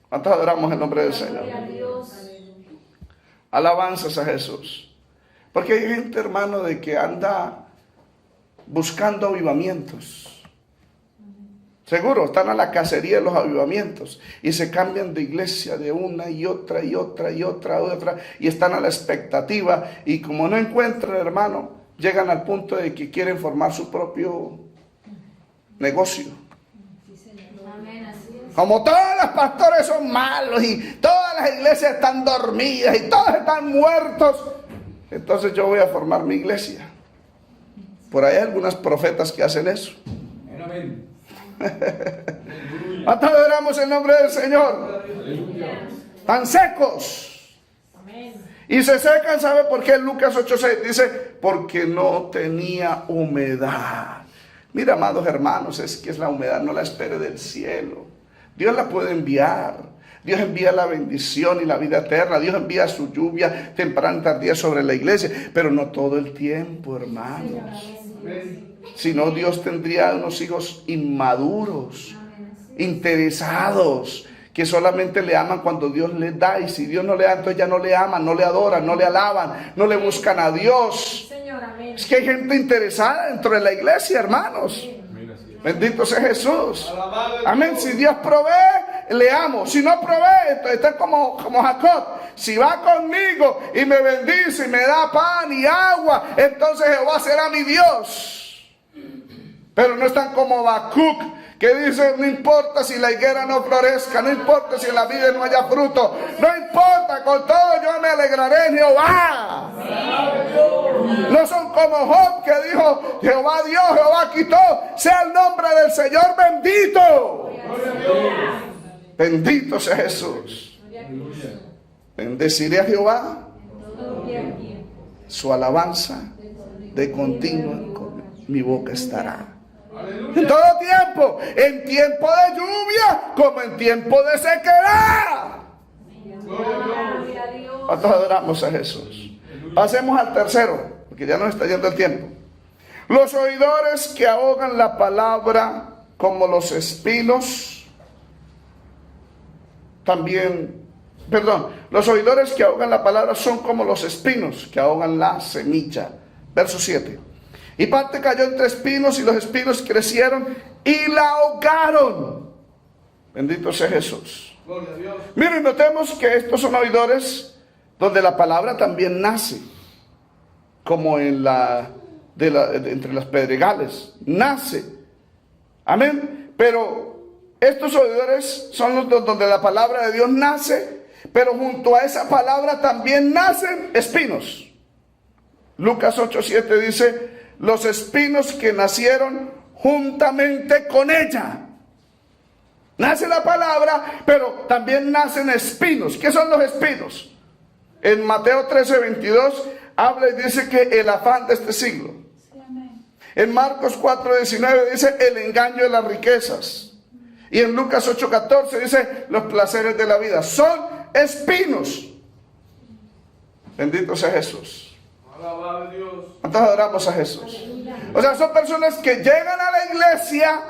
¿Cuántos adoramos el nombre del Señor? Gloria a Dios. Alabanzas a Jesús. Porque hay gente, hermano, de que anda buscando avivamientos. Seguro, están a la cacería de los avivamientos y se cambian de iglesia de una y otra y otra y otra y otra y están a la expectativa, y como no encuentran, hermano, llegan al punto de que quieren formar su propio negocio. Sí, Señor. Amén. Así es. Como todos los pastores son malos y todas las iglesias están dormidas y todos están muertos, entonces yo voy a formar mi iglesia. Por ahí hay algunas profetas que hacen eso. Amén. ¿Cuántos adoramos el nombre del Señor? Tan secos. Amén. Y se secan, ¿sabe por qué? Lucas 8:6 dice, porque no tenía humedad. Mira, amados hermanos, es que es la humedad, no la espere del cielo. Dios la puede enviar. Dios envía la bendición y la vida eterna. Dios envía su lluvia temprana y tardía sobre la iglesia, pero no todo el tiempo, hermanos. Amén. Si no, Dios tendría unos hijos inmaduros, interesados, que solamente le aman cuando Dios les da, y si Dios no le da, entonces ya no le aman, no le adoran, no le alaban, no le buscan a Dios. Señor. Amén. Es que hay gente interesada dentro de la iglesia, hermanos. Bendito sea Jesús. Alabado el Amén. Dios. Si Dios provee, le amo. Si no provee, entonces está como Jacob. Si va conmigo y me bendice y me da pan y agua, entonces Jehová será mi Dios. Pero no están como Habacuc, que dice, no importa si la higuera no florezca, no importa si en la vida no haya fruto, no importa, con todo yo me alegraré en Jehová. No son como Job, que dijo, Jehová dio, Jehová quitó, sea el nombre del Señor bendito. Bendito sea Jesús. Aleluya. Bendeciré a Jehová, Todo tiempo. su alabanza de continuo con mi boca estará. Aleluya. En todo tiempo, en tiempo de lluvia como en tiempo de sequedad. Gloria a Dios. ¿Cuántos adoramos a Jesús? Pasemos al tercero, porque ya nos está yendo el tiempo. Los oidores que ahogan la palabra como los espinos, los oidores que ahogan la palabra son como los espinos que ahogan la semilla. Verso 7. Y parte cayó entre espinos y los espinos crecieron y la ahogaron. Bendito sea Jesús. Gloria a Dios. Miren, notemos que estos son oidores donde la palabra también nace, como entre las pedregales, nace. Amén. Pero estos oidores son los donde la palabra de Dios nace, pero junto a esa palabra también nacen espinos. Lucas 8:7 dice, los espinos que nacieron juntamente con ella. Nace la palabra, pero también nacen espinos. ¿Qué son los espinos? En Mateo 13:22 habla y dice que el afán de este siglo. En Marcos 4:19 dice el engaño de las riquezas. Y en Lucas 8:14 dice los placeres de la vida. Son espinos. Bendito sea Jesús. Alabado Dios. ¿Cuántos adoramos a Jesús? O sea, son personas que llegan a la iglesia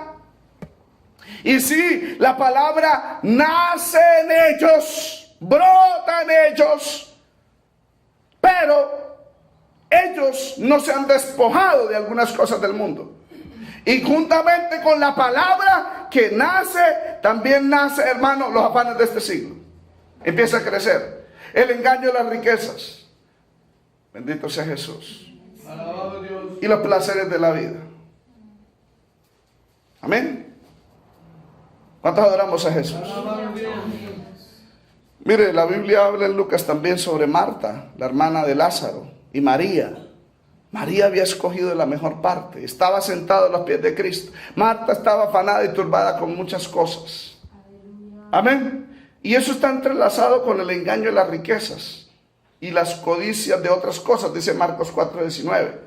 y sí, la palabra nace en ellos, brota en ellos, pero ellos no se han despojado de algunas cosas del mundo. Y juntamente con la palabra que nace, también nace, hermano, los afanes de este siglo. Empieza a crecer el engaño de las riquezas. Bendito sea Jesús. Alabado Dios. Y los placeres de la vida. Amén. ¿Cuántos adoramos a Jesús? Alabado Dios. Mire, la Biblia habla en Lucas también sobre Marta, la hermana de Lázaro, y María. María había escogido la mejor parte. Estaba sentada a los pies de Cristo. Marta estaba afanada y turbada con muchas cosas. Amén. Y eso está entrelazado con el engaño de las riquezas y las codicias de otras cosas, dice Marcos 4:19.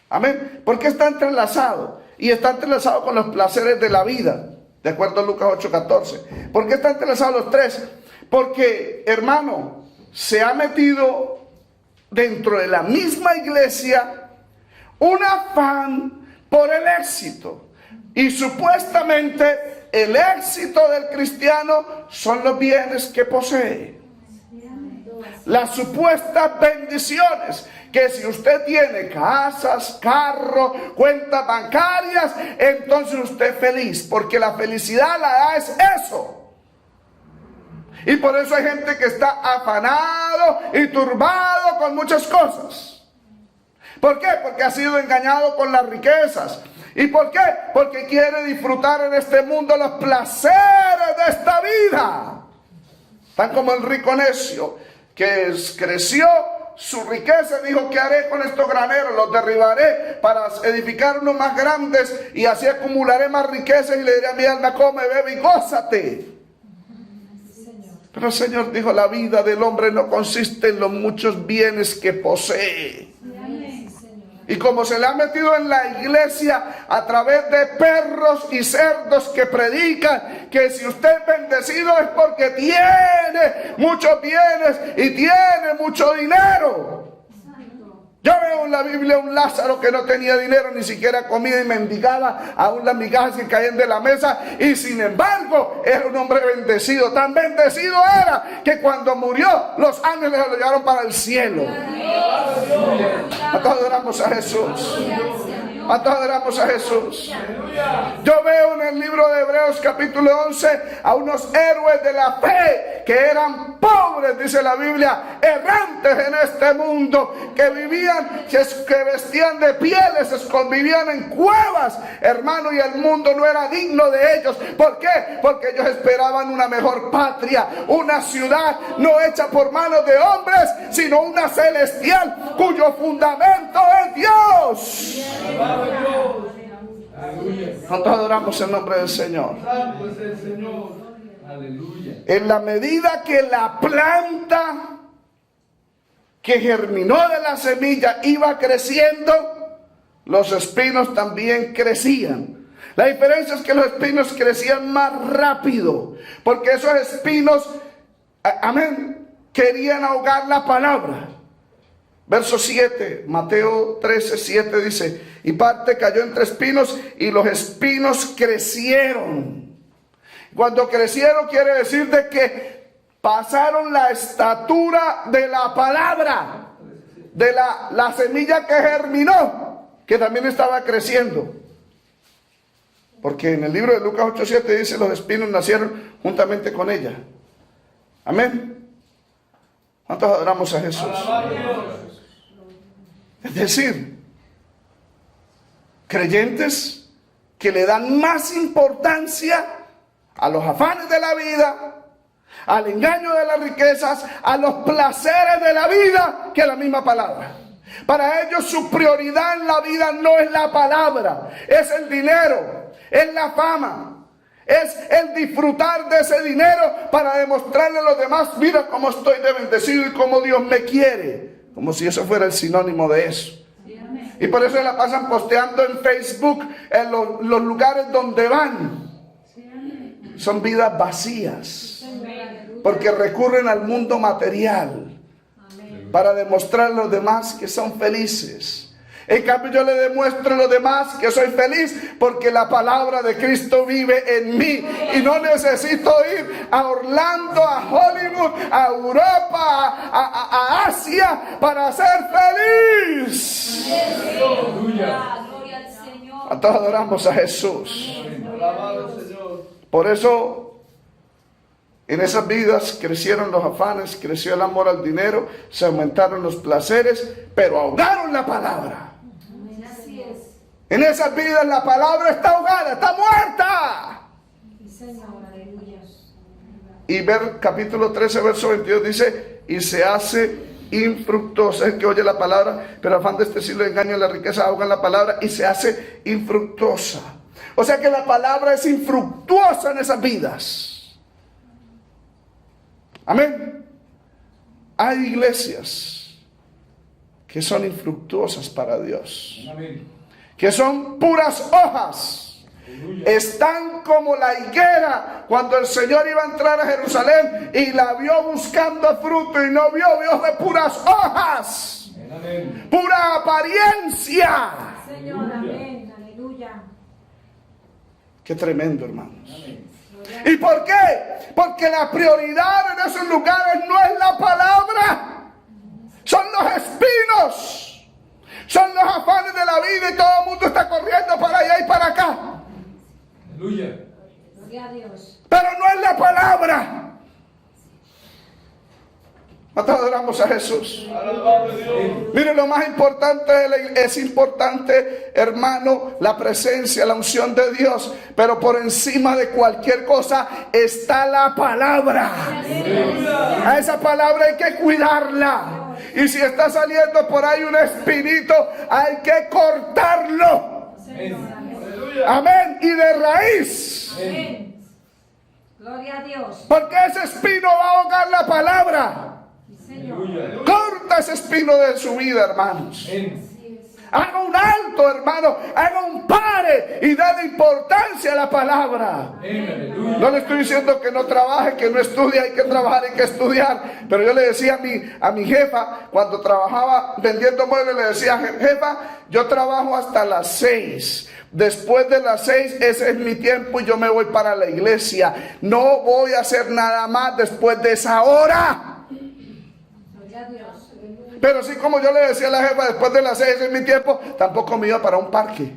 Amén. ¿Por qué está entrelazado? Y está entrelazado con los placeres de la vida, de acuerdo a Lucas 8:14. ¿Por qué está entrelazado los tres? Porque, hermano, se ha metido dentro de la misma iglesia un afán por el éxito. Y supuestamente el éxito del cristiano son los bienes que posee. Las supuestas bendiciones, que si usted tiene casas, carros, cuentas bancarias, entonces usted es feliz, porque la felicidad la da es eso. Y por eso hay gente que está afanado y turbado con muchas cosas. ¿Por qué? Porque ha sido engañado con las riquezas. ¿Y por qué? Porque quiere disfrutar en este mundo los placeres de esta vida. Tan como el rico necio, que creció su riqueza y dijo, ¿qué haré con estos graneros? Los derribaré para edificar unos más grandes y así acumularé más riquezas y le diré a mi alma, come, bebe y gózate. Pero el Señor dijo, la vida del hombre no consiste en los muchos bienes que posee. Y como se le ha metido en la iglesia a través de perros y cerdos que predican que si usted es bendecido es porque tiene muchos bienes y tiene mucho dinero. Yo veo en la Biblia un Lázaro que no tenía dinero, ni siquiera comida, y mendigaba aún las migajas que caían de la mesa, y sin embargo era un hombre bendecido. Tan bendecido era que cuando murió los ángeles lo llevaron para el cielo. ¿Cuántos adoramos a Jesús? ¿Cuántos adoramos a Jesús? Yo veo en el libro de Hebreos capítulo 11 a unos héroes de la fe que eran pobres, dice la Biblia, errantes en este mundo, que vivían, que vestían de pieles, vivían en cuevas, hermano, y el mundo no era digno de ellos. ¿Por qué? Porque ellos esperaban una mejor patria, una ciudad no hecha por manos de hombres, sino una celestial cuyo fundamento es Dios. ¿Cuántos adoramos el nombre del Señor? Santo es el Señor. Aleluya. En la medida que la planta que germinó de la semilla iba creciendo, los espinos también crecían. La diferencia es que los espinos crecían más rápido, porque esos espinos, amén, querían ahogar la palabra. Verso 7, Mateo 13:7 dice: y parte cayó entre espinos, y los espinos crecieron. Cuando crecieron quiere decir de que pasaron la estatura de la palabra, de la semilla que germinó, que también estaba creciendo. Porque en el libro de Lucas 8:7 dice: los espinos nacieron juntamente con ella. Amén. ¿Cuántos adoramos a Jesús? Es decir, creyentes que le dan más importancia a los afanes de la vida, al engaño de las riquezas, a los placeres de la vida, que la misma palabra. Para ellos su prioridad en la vida no es la palabra, es el dinero, es la fama, es el disfrutar de ese dinero para demostrarle a los demás: mira cómo estoy de bendecido y cómo Dios me quiere, como si eso fuera el sinónimo de eso. Y por eso la pasan posteando en Facebook en los lugares donde van. Son vidas vacías, porque recurren al mundo material para demostrar a los demás que son felices. En cambio, yo le demuestro a los demás que soy feliz porque la palabra de Cristo vive en mí. Y no necesito ir a Orlando, a Hollywood, a Europa, a Asia para ser feliz. Aleluya. Gloria al Señor. A todos adoramos a Jesús. Alabado Señor. Por eso, en esas vidas crecieron los afanes, creció el amor al dinero, se aumentaron los placeres, pero ahogaron la palabra. Así es. En esas vidas la palabra está ahogada, está muerta. Sí, Señor, aleluya. Y ver capítulo 13, verso 22 dice: y se hace infructuosa. Es que oye la palabra, pero afán de este siglo de engaño y la riqueza ahogan la palabra y se hace infructuosa. O sea que la palabra es infructuosa en esas vidas. Amén. Hay iglesias que son infructuosas para Dios, Amén. que son puras hojas. Están como la higuera cuando el Señor iba a entrar a Jerusalén y la vio buscando fruto y no vio de puras hojas, Amén. pura apariencia. Señor, amén, aleluya. Qué tremendo, hermanos. ¿Y por qué? Porque la prioridad en esos lugares no es la palabra, son los espinos, son los afanes de la vida, y todo el mundo está corriendo para allá y para acá. Aleluya. Gloria a Dios. Pero no es la palabra. Nosotros adoramos a Jesús. Alabado Dios. Mire, lo más importante es importante, hermano, la presencia, la unción de Dios. Pero por encima de cualquier cosa está la palabra. A esa palabra hay que cuidarla. Y si está saliendo por ahí un espinito, hay que cortarlo. Amén. Y de raíz. Amén. Gloria a Dios. Porque ese espino va a ahogar la palabra. Aleluya. Corta ese espino de su vida, hermanos. Amén. Haga un alto, hermano. Haga un pare y dale importancia a la palabra. Aleluya. No le estoy diciendo que no trabaje, que no estudie. Hay que trabajar, hay que estudiar. Pero yo le decía a mi jefa, cuando trabajaba vendiendo muebles, le decía: jefa, yo trabajo hasta las 6. Después de las 6, ese es mi tiempo y yo me voy para la iglesia. No voy a hacer nada más después de esa hora. Gloria a Dios. Pero así como yo le decía a la jefa, después de las 6 es mi tiempo, tampoco me iba para un parque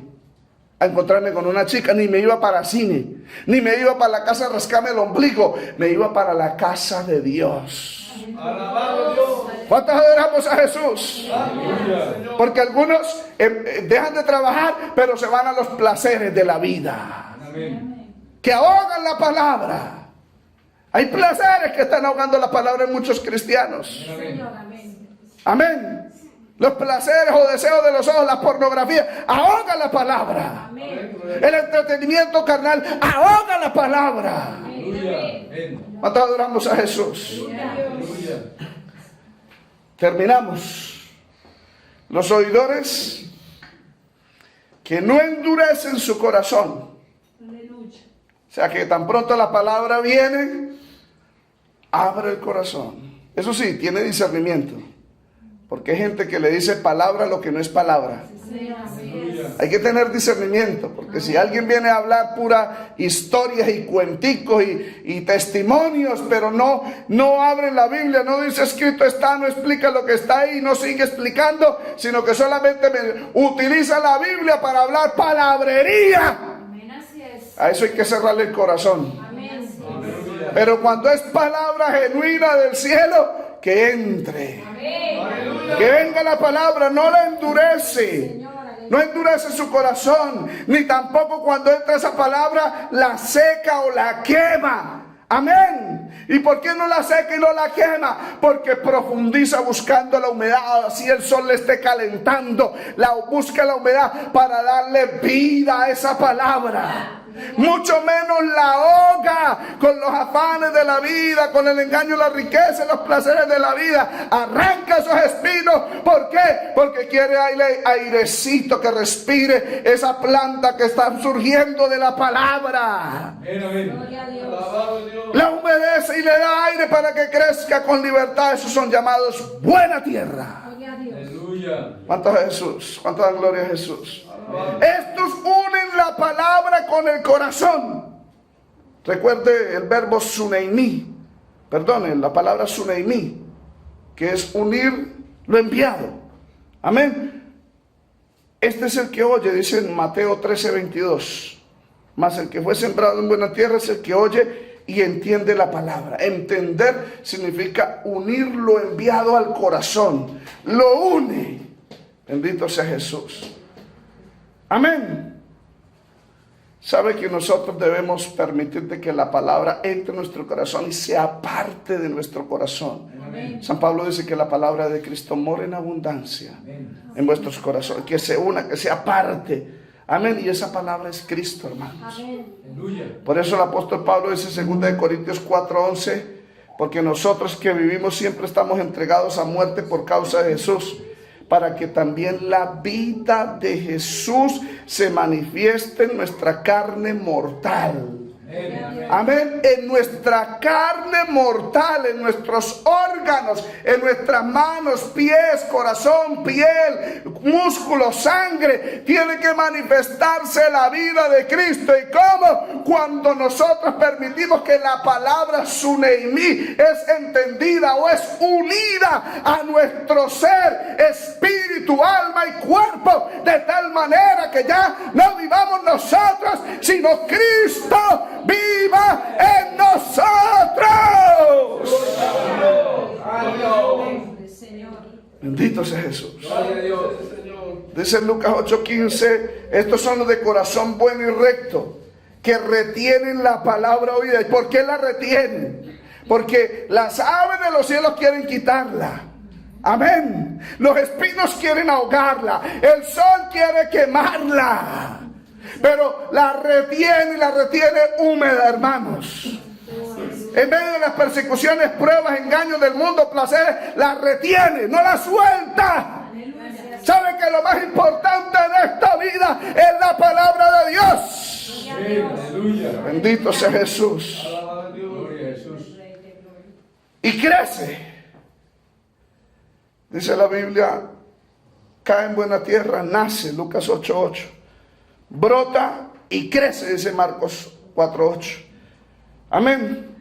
a encontrarme con una chica, ni me iba para cine, ni me iba para la casa a rascarme el ombligo, me iba para la casa de Dios. Alabado Dios. ¿Cuántos adoramos a Jesús? Aleluya. Porque algunos dejan de trabajar, pero se van a los placeres de la vida, Amén. que ahogan la palabra. Hay placeres que están ahogando la palabra en muchos cristianos. Señor, amén. Amén. Los placeres o deseos de los ojos, la pornografía, ahoga la palabra. Amén. El entretenimiento carnal ahoga la palabra. Aleluya. Amén. ¿Cuánto adoramos a Jesús? Aleluya. Terminamos. Los oidores que no endurecen su corazón. Aleluya. O sea que tan pronto la palabra viene, abre el corazón. Eso sí, tiene discernimiento. Porque hay gente que le dice palabra lo que no es palabra. Hay que tener discernimiento, porque si alguien viene a hablar pura historias y cuenticos y testimonios, pero no abre la Biblia, no dice escrito está, no explica lo que está ahí, no sigue explicando, sino que solamente utiliza la Biblia para hablar palabrería. Amén, así es. A eso hay que cerrarle el corazón. Amén. Pero cuando es palabra genuina del cielo, que entre. Que venga la palabra, no la endurece. No endurece su corazón, ni tampoco cuando entra esa palabra la seca o la quema. Amén. ¿Y por qué no la seca y no la quema? Porque profundiza buscando la humedad, así el sol le esté calentando. Busca la humedad para darle vida a esa palabra. Mucho menos la ahoga con los afanes de la vida, con el engaño, la riqueza, los placeres de la vida. Arranca esos espinos. ¿Por qué? Porque quiere airecito que respire esa planta que está surgiendo de la palabra. Amén. Gloria a Dios. Alabado Dios. La humedece y le da aire para que crezca con libertad. Esos son llamados buena tierra. Gloria a Dios. Aleluya. ¿Cuánto a Jesús? ¿Cuánto dan gloria a Jesús? Estos unen la palabra con el corazón. Recuerde el verbo suneimí. Perdone, la palabra suneimí, que es unir lo enviado. Amén. Este es el que oye, dice en Mateo 13:22. Mas el que fue sembrado en buena tierra es el que oye y entiende la palabra. Entender significa unir lo enviado al corazón. Lo une. Bendito sea Jesús. Amén. Sabe que nosotros debemos permitir que la palabra entre en nuestro corazón y sea parte de nuestro corazón. Amén. San Pablo dice que la palabra de Cristo mora en abundancia en vuestros corazones, que se una, que sea parte. Amén. Y esa palabra es Cristo, hermanos. Amén. Aleluya. Por eso el apóstol Pablo dice en 2 Corintios 4:11, porque nosotros que vivimos siempre estamos entregados a muerte por causa de Jesús, para que también la vida de Jesús se manifieste en nuestra carne mortal. Amén. En nuestra carne mortal, en nuestros órganos, en nuestras manos, pies, corazón, piel, músculos, sangre, tiene que manifestarse la vida de Cristo. ¿Y cómo? Cuando nosotros permitimos que la palabra suneimí es entendida o es unida a nuestro ser, espíritu, alma y cuerpo, de tal manera que ya no vivamos nosotros, sino Cristo viva en nosotros. Bendito sea Jesús. Gloria a Dios. Dice en Lucas 8:15, estos son los de corazón bueno y recto, que retienen la palabra oída. ¿Y por qué la retienen? Porque las aves de los cielos quieren quitarla. Amén. Los espinos quieren ahogarla. El sol quiere quemarla. Pero la retiene y la retiene húmeda, hermanos. En medio de las persecuciones, pruebas, engaños del mundo, placeres, la retiene, no la suelta. ¿Sabe que lo más importante en esta vida es la palabra de Dios? Aleluya. Bendito sea Jesús. Alabado Dios. Gloria a Jesús. Y crece. Dice la Biblia, cae en buena tierra, nace, Lucas 8:8. Brota y crece, dice Marcos 4:8. Amén.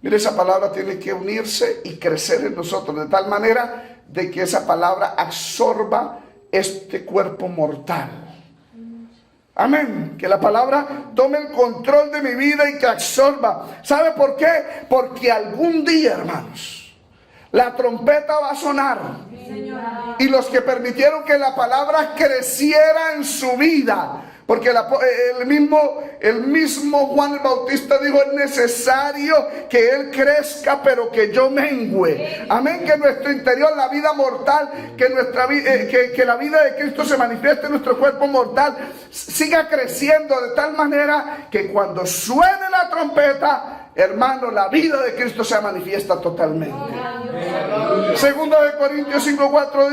Mire, esa palabra tiene que unirse y crecer en nosotros, de tal manera de que esa palabra absorba este cuerpo mortal. Amén. Que la palabra tome el control de mi vida y que absorba. ¿Sabe por qué? Porque algún día, hermanos, la trompeta va a sonar. Y los que permitieron que la palabra creciera en su vida Porque el mismo Juan el Bautista dijo: es necesario que Él crezca, pero que yo mengüe. Amén. Que en nuestro interior, la vida mortal, que la vida de Cristo se manifieste en nuestro cuerpo mortal, siga creciendo de tal manera que cuando suene la trompeta, hermano, la vida de Cristo se manifiesta totalmente. Segunda de Corintios 5:4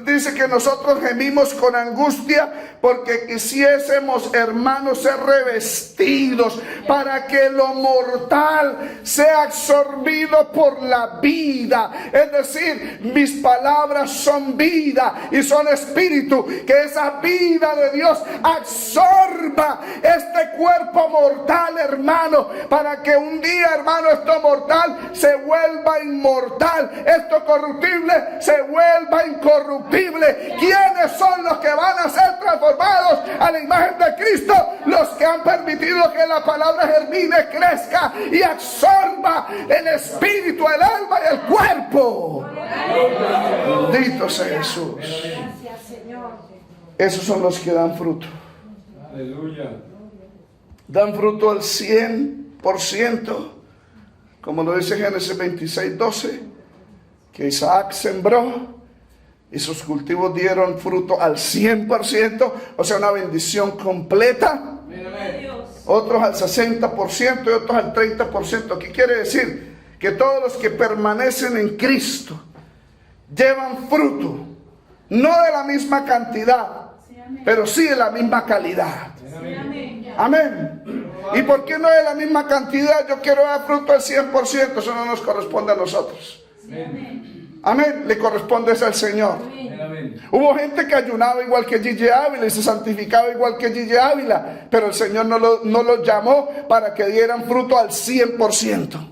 dice que nosotros gemimos con angustia porque quisiésemos, hermanos, ser revestidos para que lo mortal sea absorbido por la vida. Es decir, mis palabras son vida y son espíritu. Que esa vida de Dios absorba este cuerpo mortal, hermano, para que un día, hermano, esto mortal se vuelva inmortal, esto corruptible se vuelva incorruptible. ¿Quiénes son los que van a ser transformados a la imagen de Cristo? Los que han permitido que la palabra germine, crezca y absorba el espíritu, el alma y el cuerpo. Bendito sea Jesús. Gracias, Señor. Esos son los que dan fruto. Aleluya. Dan fruto al 100%, como lo dice Génesis 26:12, que Isaac sembró y sus cultivos dieron fruto al 100%, o sea, una bendición completa. Otros al 60% y otros al 30%. ¿Qué quiere decir? Que todos los que permanecen en Cristo llevan fruto, no de la misma cantidad, pero sí de la misma calidad. Amén. ¿Y por qué no de la misma cantidad? Yo quiero dar fruto al 100%. Eso no nos corresponde a nosotros. Amén. Le corresponde al Señor. Hubo gente que ayunaba igual que Gigi Ávila y se santificaba igual que Gigi Ávila, pero el Señor no los llamó para que dieran fruto al 100%.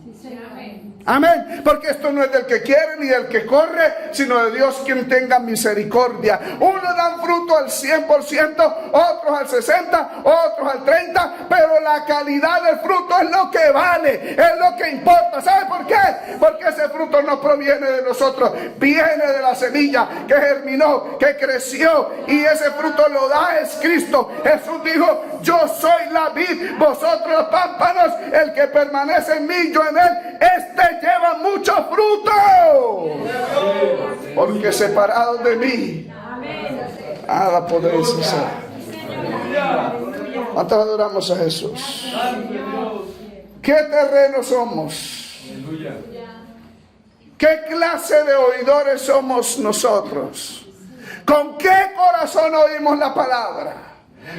Amén. Porque esto no es del que quiere ni del que corre, sino de Dios quien tenga misericordia. Unos dan fruto al 100%, otros al 60%, otros al 30%, pero la calidad del fruto es lo que vale, es lo que importa. ¿Sabe por qué? Porque ese fruto no proviene de nosotros, viene de la semilla que germinó, que creció, y ese fruto lo da es Cristo. Jesús dijo: yo soy la vid, vosotros los pámpanos. El que permanece en mí, yo en él, este lleva mucho fruto, porque separados de mí nada podéis hacer. ¿Cuántos adoramos a Jesús? ¿Qué terreno somos? ¿Qué clase de oidores somos nosotros? ¿Con qué corazón oímos la palabra?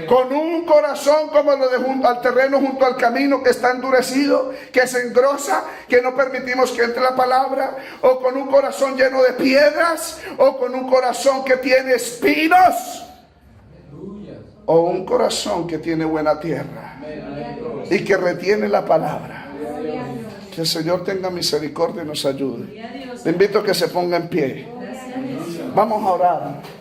Con un corazón como lo de junto al terreno, junto al camino, que está endurecido, que se engrosa, que no permitimos que entre la palabra, o con un corazón lleno de piedras, o con un corazón que tiene espinos, o un corazón que tiene buena tierra y que retiene la palabra. Que el Señor tenga misericordia y nos ayude. Le invito a que se ponga en pie. Vamos a orar.